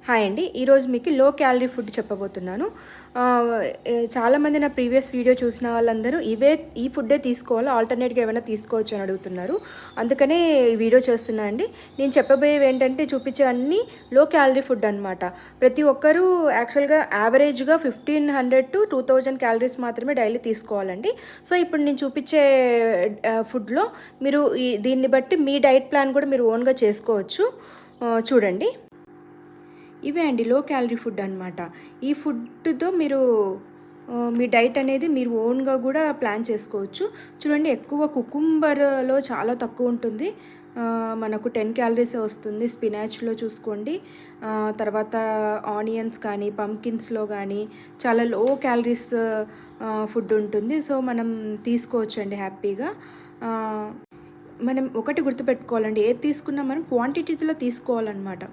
Hi అండి. ఈరోజు మీకు లో క్యాలరీ ఫుడ్ చెప్పబోతున్నాను. చాలామంది నా ప్రీవియస్ వీడియో చూసిన వాళ్ళందరూ ఈ ఫుడ్డే తీసుకోవాలా, ఆల్టర్నేట్‌గా ఏమైనా తీసుకోవచ్చా అని అడుగుతున్నారు. అందుకనే ఈ వీడియో చేస్తున్నా అండి. నేను చెప్పబోయేవి ఏంటంటే చూపించే అన్నీ లో క్యాలరీ ఫుడ్ అనమాట. ప్రతి ఒక్కరూ యాక్చువల్‌గా యావరేజ్‌గా 1500-2000 క్యాలరీస్ మాత్రమే డైలీ తీసుకోవాలండి. సో, ఇప్పుడు నేను చూపించే ఫుడ్‌లో మీరు దీన్ని బట్టి మీ డైట్ ప్లాన్ కూడా మీరు ఓన్‌గా చేసుకోవచ్చు. చూడండి. ఇవే అండి లో క్యాలరీ ఫుడ్ అనమాట. ఈ ఫుడ్‌తో మీరు మీ డైట్ అనేది మీరు ఓన్‌గా కూడా ప్లాన్ చేసుకోవచ్చు. చూడండి, ఎక్కువ కుకుంబర్‌లో చాలా తక్కువ ఉంటుంది. మనకు 10 క్యాలరీసే వస్తుంది. స్పినాచ్‌లో చూసుకోండి. తర్వాత ఆనియన్స్ కానీ, పంకిన్స్‌లో కానీ చాలా లో క్యాలరీస్ ఫుడ్ ఉంటుంది. సో, మనం తీసుకోవచ్చండి హ్యాపీగా. మనం ఒకటి గుర్తుపెట్టుకోవాలండి, ఏది తీసుకున్నా మనం క్వాంటిటీలో తీసుకోవాలన్నమాట.